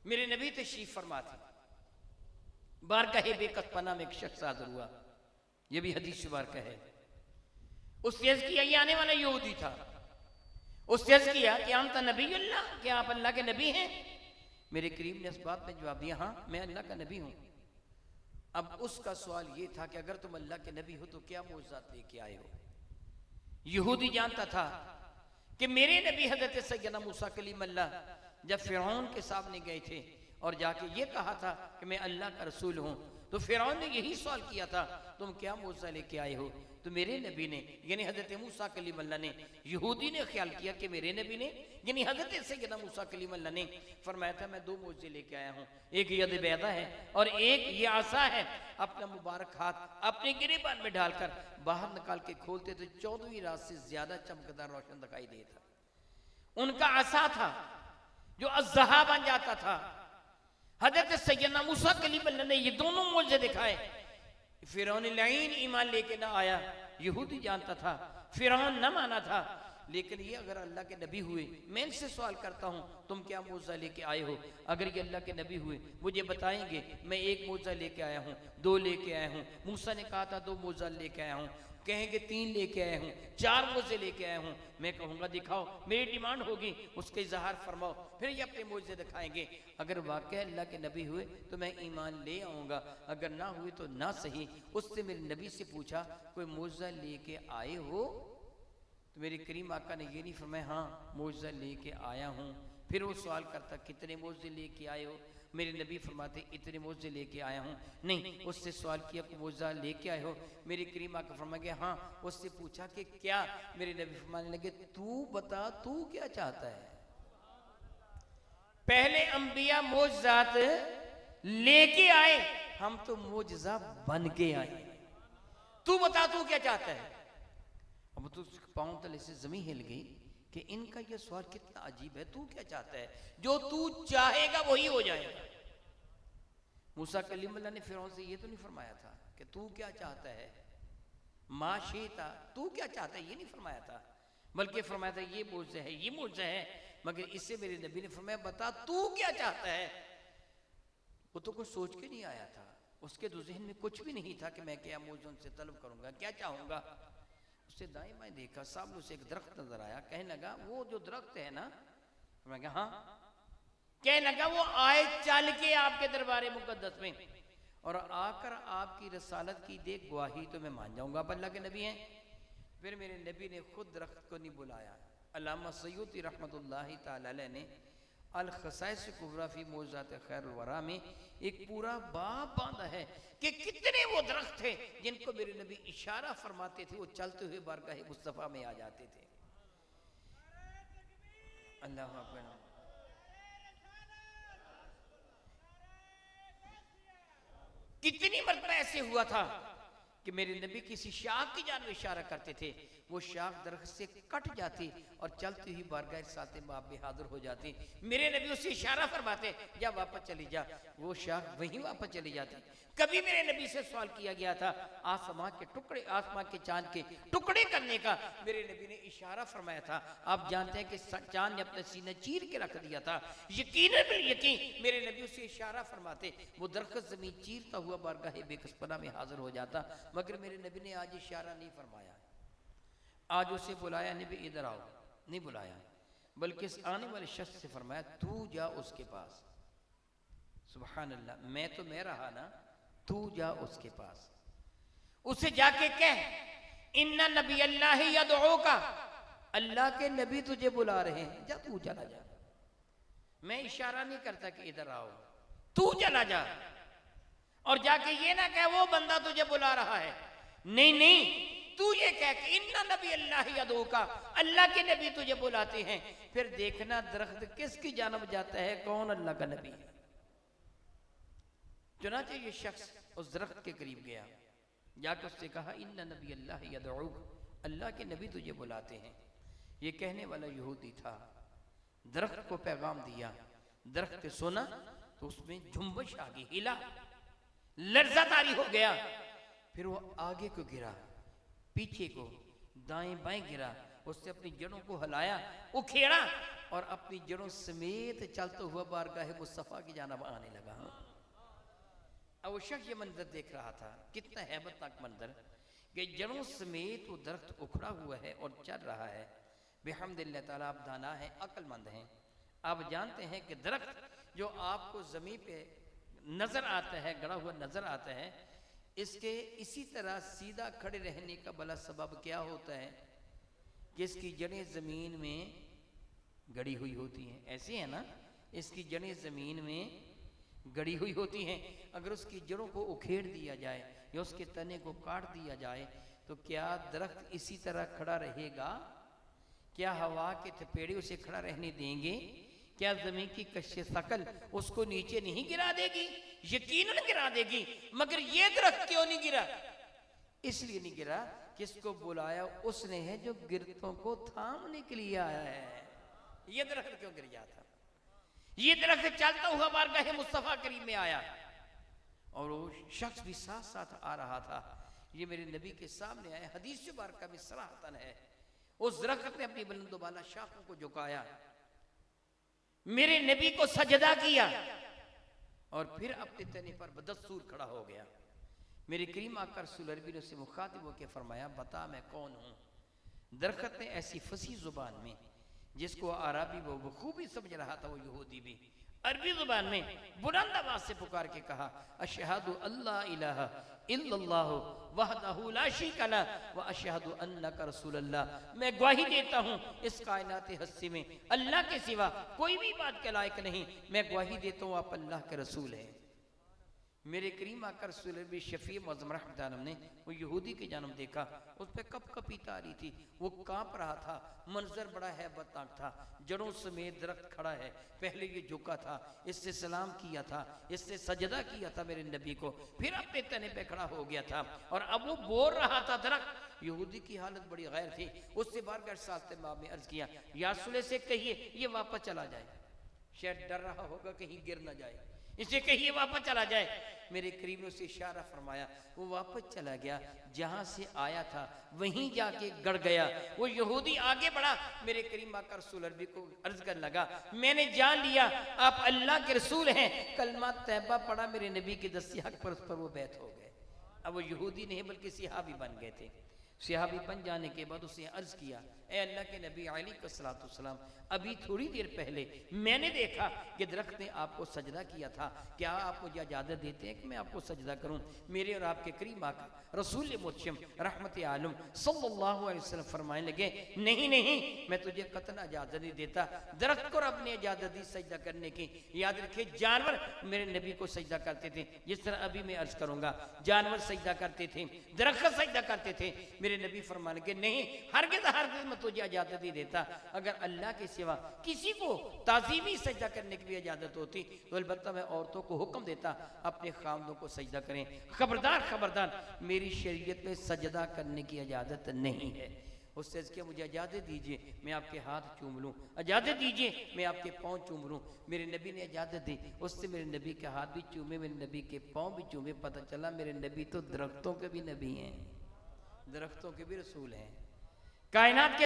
मेरे नबी तशरीफ फरमा थे, बारगाह बेकतपना में एक शख्स हाजिर हुआ, यह भी हदीस शुमार का है। उससे अर्ज किया, ये आने वाला यहूदी था, उससे अर्ज किया कि हम तो नबी अल्लाह, क्या आप अल्लाह के नबी हैं? मेरे करीम ने इस बात में जवाब दिया, हाँ मैं अल्लाह का नबी हूं। अब उसका सवाल ये था कि अगर तुम अल्लाह के नबी हो तो क्या मौजूदात लेके आए हो? यहूदी जानता था कि मेरे नबी हजरत सैयदना मूसा कलीमुल्लाह जब फिरौन के सामने गए थे और जाके ये कहा था कि मैं अल्लाह का रसूल हूं, तो फिरौन ने यही सवाल किया था, तुम क्या मौजूदा लेके आए हो? तो मेरे नबी ने यानी हजरत मूसा कलीमुल्लाह ने, यहूदी ने ख्याल किया कि मेरे नबी ने यानी हजरत सैयदना मूसा कलीमुल्लाह ने फरमाया था मैं दो मौजूदे लेके आया हूँ, एक यद बैदा है और एक ये आसा है। अपना मुबारक हाथ अपने गिरेबान में डालकर बाहर निकाल के खोलते तो 14वीं रात से ज्यादा चमकदार रोशन दिखाई देता। उनका आसा था जो अज़हा बन जाता था। हजरत सैयदना मूसा कलीमुल्लाह ने ये दोनों मौजूदे दिखाए। फिरौन लाइन ईमान लेके ना आया, यहूदी जानता था, फिरौन न माना था, लेकिन ये अगर अल्लाह के नबी हुए, मैं इनसे सवाल करता हूँ तुम क्या मौजूदा लेके आए हो? अगर ये अल्लाह के नबी हुए मुझे बताएंगे, मैं एक मौजूदा लेके आया हूँ, दो लेके आया हूँ। मूसा ने कहा था दो मौजूदा लेके आया हूँ, कहेंगे 3 लेके आया हूँ, 4 मौजूदे लेके आया हूँ। मैं कहूँगा दिखाओ, मेरी डिमांड होगी, उसके इजहार फरमाओ, फिर ये अपने मौजूदे दिखाएंगे। अगर वाकई अल्लाह के नबी हुए तो मैं ईमान ले आऊँगा, अगर ना हुए तो ना सही। उससे मेरे नबी से पूछा कोई मौजूदा लेके आए हो? तो मेरे करीम आका ने ये नहीं फरमाया हाँ मौजूदा लेके आया हूँ। फिर वो सवाल करता कितने मौजूदे लेके आए हो? मेरे नबी फरमाते इतने मौजूदे लेके आया हूँ। नहीं, उससे सवाल किया कि मौजूदा लेके आए हो? मेरे करीम आका फरमा गया हाँ। उससे पूछा कि क्या? मेरे नबी फरमाने लगे तू बता तू क्या चाहता है? पहले अंबिया मौजूदात लेके आए, हम तो मौजूदा बन के आए। तू बता तू क्या चाहता है? अब तो पांव तले से जमीन हिल गई कि इनका यह सवाल कितना अजीब है। तू क्या चाहता है? जो तू चाहेगा वही हो जाएगा। मूसा कलीमुल्लाह ने फिरौन से ये तो नहीं फरमाया था कि तू क्या चाहता है, माशीता तू क्या चाहता है, ये नहीं फरमाया था, बल्कि फरमाया था ये मौजूदा है, ये मौजूदा है। मगर इससे मेरे नबी ने फरमाया बता तू क्या चाहता है। वो तो कुछ सोच के नहीं आया था, उसके तो जहन में कुछ भी नहीं था कि मैं क्या मौजूदा से तलब करूंगा, क्या चाहूंगा। उससे दाएं बाएं देखा, सामने से एक दरख्त नजर आया, कहने लगा वो जो दरख्त है ना, मैं कहा हाँ। कहने लगा वो आए चल के आपके दरबार मुकद्दस में और आकर आपकी रसालत की देख गवाही तो मैं मान जाऊंगा आप अल्लाह के नबी हैं। फिर मेरे नबी ने खुद दरख्त को नहीं बुलाया। अल्लामा सयूती रहमतुल्लाहि तआला अलैह ने अल खसाइस कुबरा फी मौजूदात खैरुल वरा में एक पूरा बाब बांधा है कि कितने वो दरख्त थे जिनको मेरे नबी इशारा फरमाते थे, वो चलते हुए बारगाह मुस्तफा में आ जाते थे। अल्लाह अकबर। कितनी मरतबा ऐसे हुआ था कि मेरे नबी किसी शाख की जानब इशारा करते थे, वो शाख दरख्त से कट जाती और चलती हुई बारगाह साथ बाप में हाजिर हो जाती। मेरे नबी उसे इशारा फरमाते जा वापस चली जा, वो शाख वहीं वापस चली जाती। कभी मेरे नबी से सवाल किया गया था आसमां के टुकड़े, आसमां के चांद के टुकड़े करने का, मेरे नबी ने इशारा फरमाया था। आप जानते हैं कि चांद ने अपना सीना चीर के रख दिया था। यकीन बिल यकीन मेरे नबी उसे इशारा फरमाते, वो दरख्त जमीन चीरता हुआ बारगाह बेकसपना में हाजिर हो जाता। मगर मेरे नबी ने आज इशारा नहीं फरमाया, आज उसे बुलाया नबी इधर आओ नहीं बुलाया, बल्कि इस आने वाले शख्स से फरमाया तू जा उसके पास। सुभान अल्लाह, मैं तो मैं रहा ना, तू जा उसके पास, उसे जाके कह इन्ना नबी अल्लाह यदऊका, अल्लाह के नबी तुझे बुला रहे हैं, जा तू चला जा। मैं इशारा नहीं करता कि इधर आओ, तू चला जा। और जाके ये ना कह वो बंदा तुझे बुला रहा है, नहीं नहीं, तू ये कह कि इन्ना नबी अल्लाह यदऊका, अल्लाह के नबी तुझे बुलाते हैं। फिर देखना दरख्त किसकी जानब जाता है, कौन अल्लाह का नबी है। चुनांचे ये शख्स उस दरख्त के करीब गया, जाकर उससे कहा इन्ना नबी अल्लाह यदऊक, अल्लाह के नबी तुझे बुलाते हैं। ये कहने वाला यहूदी था, दरख्त को पैगाम दिया, दरख्त सुना तो उसमें झुंबश आ गई, हिला, लर्जा तारी हो गया। फिर वो आगे को गिरा, पीछे को, दाएं बाएं गिरा, उससे अपनी जड़ों को हिलाया, उखेड़ा और अपनी जड़ों समेत चलता हुआ बारगाह मुस्तफ़ा की जानब आने लगा। अब वो शख्स ये मंजर देख रहा था, कितना हैबतनाक मंजर कि जड़ों समेत वो दरख्त उखड़ा हुआ है और चल रहा है। बिहम्दिल्लाह ताला आप दाना है, अक्लमंद हैं, आप जानते हैं कि दरख्त जो आपको ज़मीन पे नज़र आता है, गड़ा हुआ नज़र आता है, इसके इसी तरह सीधा खड़े रहने का भला सबब क्या होता है कि इसकी जड़ें ज़मीन में गड़ी हुई होती हैं। ऐसे है ना, इसकी जड़ें ज़मीन में गड़ी हुई होती हैं। अगर उसकी जड़ों को उखेड़ दिया जाए या उसके तने को काट दिया जाए तो क्या दरख्त इसी तरह खड़ा रहेगा? क्या हवा के थपेड़े उसे खड़ा रहने देंगे? क्या जमीन की कश्श सकल उसको नीचे नहीं गिरा देगी? यकीनन गिरा देगी। मगर ये दरख्त क्यों नहीं गिरा? इसलिए नहीं गिरा, किसको बुलाया उसने है जो गिरतों को थामने के लिए आया है। ये दरख्त क्यों गिर जाता? ये दरख्त चलता हुआ बारगाह मुस्तफ़ा करीम में आया और वो शख्स भी साथ साथ आ रहा था। ये मेरे नबी के सामने आया, हदीस मुबारक में सराहतन है। उस दरख्त ने अपनी बुलंदोबाला शाखों को झुकाया, मेरे नबी को सजदा किया और फिर अपने तने पर बदस्तूर खड़ा हो गया। मेरे करीम आका रसूल अरबी ने उससे मुखातिब होकर फरमाया, बता मैं कौन हूँ? दरख्त ने ऐसी फसी जुबान में, जिसको अरबी वो बखूबी समझ रहा था, वो यहूदी भी अरबी जुबान में बुलंद आवाज से पुकार के कहा, अशहदु अल्ला इलाहा इल्लल्लाह वहदहु ला शरीका लह व अशहदु अन्नका रसूलुल्लाह। मैं गवाही देता हूँ इस कायनात हस्ती में अल्लाह के सिवा कोई भी बात के लायक नहीं। मैं गवाही देता हूँ आप अल्लाह के रसूल हैं। मेरे करीम आकर रसूल भी शफी मज़म रहमतुल्लाह ने वो यहूदी की जन्म देखा, उस पर कप कपीता आ रही थी, वो कांप रहा था, मंजर बड़ा हैबतनाक था। जड़ों समेत दरख्त खड़ा है, पहले ये झुका था, इससे सलाम किया था, इससे सजदा किया था मेरे नबी को, फिर अपने तने पे खड़ा हो गया था और अब वो बोल रहा था दरख्त। यहूदी की हालत बड़ी गैर थी। उससे बारगाह साथ में अर्ज किया, या रसूल से कहिए ये वापस चला जाए, शायद डर रहा होगा कहीं गिर ना जाए, इसे कहिए वापस चला जाए। मेरे करीब ने उसे इशारा फरमाया, वो वापस चला गया, जहां से आया था वहीं जाके गड़ गया। वो यहूदी आगे बढ़ा, मेरे करीम आकर रसूल अरबी को अर्ज करने लगा, मैंने जान लिया आप अल्लाह के रसूल हैं। कलमा तैयबा पढ़ा मेरे नबी के दस्ती हक पर, उस पर वो बैत हो गए। अब वो यहूदी नहीं बल्कि सिहाबी बन गए थे। सिहाबी बन जाने के बाद उसने अर्ज किया, ए अल्लाह के नबी अलैहिस्सलाम, अभी थोड़ी देर पहले मैंने देखा कि दरख्त ने आपको सजदा किया था, क्या आप मुझे इजाज़त देते हैं कि मैं आपको सजदा करूं? मेरे और आपके करीम आका रसूल मुर्शम रहमत आलम सल्लल्लाहु अलैहि वसल्लम फरमाने लगे, नहीं नहीं, मैं तुझे कतन इजाज़त नहीं देता। दरख्त को रब ने इजाज़त दी सजदा करने की। याद रखे, जानवर मेरे नबी को सजदा करते थे, जिस तरह अभी मैं अर्ज करूंगा, जानवर सजदा करते थे, दरख्त सजदा करते थे। मेरे नबी फरमाने के नहीं, हरगिज़ हरगिज़ मैं तुझे इजाज़त नहीं देता। अगर अल्लाह के सिवा किसी को ताज़ीमी सजदा करने की भी इजाज़त होती तो अलबत्ता मैं औरतों को हुक्म देता अपने खामदों को सजदा करें। खबरदार खबरदार, मेरी शरीयत में सजदा करने की इजाज़त नहीं है। उससे क्या मुझे इजाज़त दीजिए मैं आपके हाथ चूम लूँ, इजाज़त दीजिए मैं आपके पाँव चूम लूँ। मेरे नबी ने इजाज़त दी, उससे मेरे नबी के हाथ भी चूमे, मेरे नबी के पाँव भी चूमे। पता चला मेरे नबी तो दरख्तों के भी नबी हैं, दरख्तों के भी रसूल हैं, कायनात के